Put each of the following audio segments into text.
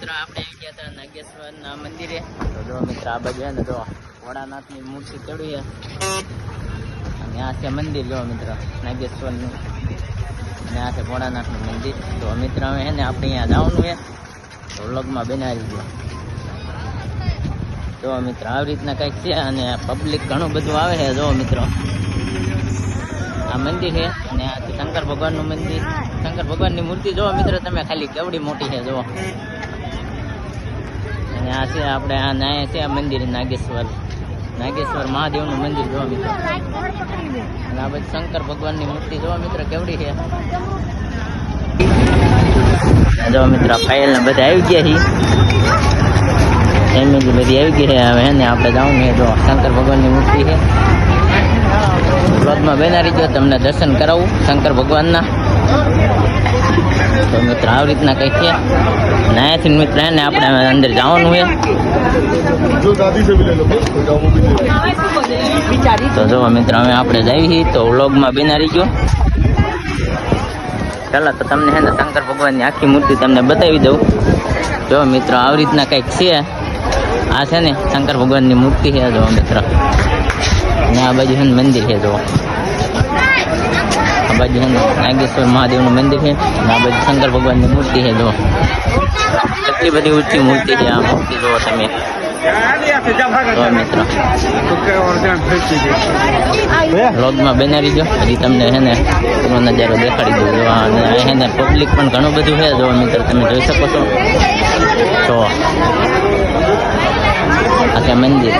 મિત્ર આપણે આવી ગયા હતા નાગેશ્વરના મંદિરે. તો જો મિત્ર આ બાજુ ને જો ભોળાનાથની મૂર્તિ ચડી છે અને આ છે મંદિર. જો મિત્ર નાગેશ્વરનું અને આ છે ભોળાનાથનું મંદિર. તો મિત્ર હવે છે ને આપણે અહીંયા જવાનું છે, તો વ્લોગમાં બનાવી ગયો. જો મિત્ર આવી રીતના કંઈક છે અને પબ્લિક ઘણું બધું આવે છે. જો મિત્રો આ મંદિર છે અને આ શંકર ભગવાનનું મંદિર, શંકર ભગવાનની મૂર્તિ જો મિત્ર તમે ખાલી કેવડી મોટી છે. જો અને આ છે આપણે આ નાય છે આ મંદિર નાગેશ્વર મહાદેવનું મંદિર. જો મિત્ર અને આ બધી શંકર ભગવાનની મૂર્તિ જો મિત્ર કેવડી છે. જો મિત્ર ફાઇલ ને બધા આવી ગયા છે, ફેમિલી બધી આવી ગઈ છે. હવે ને આપણે જવાનું છે. જો શંકર ભગવાનની મૂર્તિ છે. વ્લોગમાં બનાવી ગયો, તમને દર્શન કરાવું શંકર ભગવાનના. તો મિત્ર આવી રીતના કંઈક છે અને અહીંયાથી મિત્ર ને આપણે અંદર જવાનું છે. તો જો મિત્ર હવે આપણે જઈએ છીએ, તો વ્લોગમાં બનાવી ગયો. ચાલો તો તમને છે ને શંકર ભગવાનની આખી મૂર્તિ તમને બતાવી દઉં. જો મિત્ર આવી રીતના કંઈક છે. આ છે ને શંકર ભગવાનની મૂર્તિ છે. જો મિત્ર અને આ બાજુ છે ને મંદિર છે. જો આ બાજુ છે ને નાગેશ્વર મહાદેવનું મંદિર છે અને આ બાજુ શંકર ભગવાનની મૂર્તિ છે. જો એટલી બધી ઊંચી મૂર્તિ છે આ મૂર્તિ. જો તમે મિત્ર વ્લોગમાં બનાવી દો, હજી તમને છે ને પૂરો નજારો દેખાડી દો. અને છે ને પબ્લિક પણ ઘણું બધું છે. જો મિત્ર તમે જોઈ શકો છો. તો આ છે મંદિર.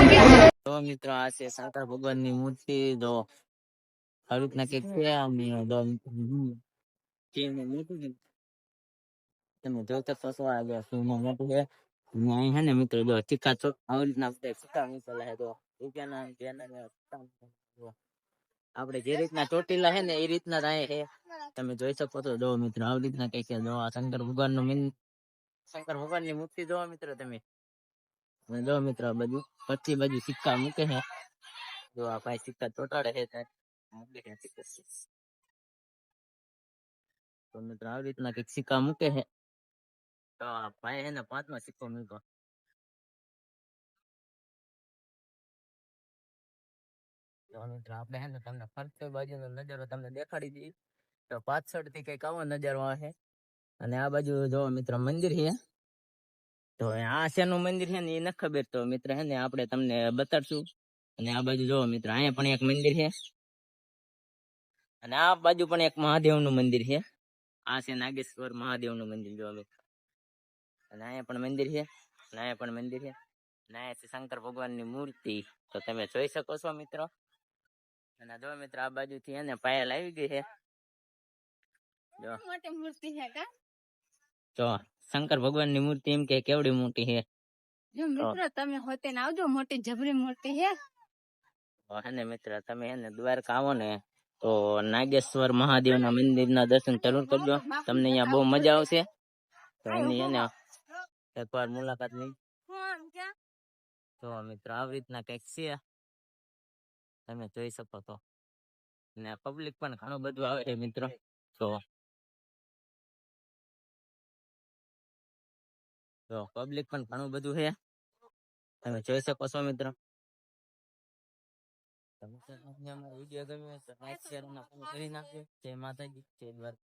તો મિત્રો આ છે શંકર ભગવાનની મૂર્તિ. જો આવી રીતના કંઈક છે. તમે જોઈ શકો છો આ મોટું છે. અહીં છે ને મિત્રો જો ચીકા ચોક આવી રીતના સિક્કા મૂકેલા છે. તો રૂપિયાના આપણે જે રીતના ચોટીલા છે ને એ રીતના જ અહીં છે. તમે જોઈ શકો છો. જો મિત્રો આવી રીતના કઈ છે. જો આ શંકર ભગવાનની મૂર્તિ જોવો મિત્રો તમે. જો મિત્રો બાજુ પચી બાજુ સિક્કા મૂકે છે. જો આ ભાઈ સિક્કા ચોટાડે છે. તો મિત્રો આવી રીતના કઈક સિક્કા મૂકે છે. તો આ ભાઈ છે ને 5મો સિક્કો મૂક્યો. મિત્રો આપણે છે ને તમને ફરતે બાજુનો નજારો તમને દેખાડી દઈએ. તો પાછળ થી કઈક આવો નજારો આવે. અને આ બાજુ જો મિત્ર મંદિર છે. તો આ શેનું મંદિર છે ને એ ન ખબર. તો મિત્ર છે ને આપણે તમને બતાડશું. અને આ બાજુ જો મિત્ર અહીંયા પણ એક મંદિર છે અને આ બાજુ પણ એક મહાદેવનું મંદિર છે. આ છે નાગેશ્વર મહાદેવનું મંદિર. જો મિત્ર અને અહીંયા પણ મંદિર છે અને અહીંયા પણ મંદિર છે અને અહીંયા છે શંકર ભગવાનની મૂર્તિ. તો તમે જોઈ શકો છો મિત્રો. અને જો મિત્ર આ બાજુ થી એને પાયલ આવી ગઈ છે. જો મોટી મૂર્તિ છે કા. જો શંકર ભગવાનની મૂર્તિ એમ કે કેવડી મોટી છે. જો મિત્ર તમે હોતે ને આવજો, મોટી જબરી મૂર્તિ છે. હે ને મિત્ર તમે એને દ્વારકા આવો ને તો નાગેશ્વર મહાદેવના મંદિરના દર્શન જરૂર કરજો. તમને અહીંયા બહુ મજા આવશે. તો એની એને એકવાર મુલાકાત લઈ. તો મિત્ર આવી રીતના કંઈક છે. તમે જોઈ શકો છો. ને પબ્લિક પણ ઘણું બધું આવે છે મિત્રો. તો પબ્લિક પણ ઘણું બધું છે. તમે જોઈ શકો છો મિત્રો. વિડીયો ગમ્યો તો લાઈક શેર અને કમેન્ટ કરી નાખજો. જય માતાજી, જય દ્વારકા.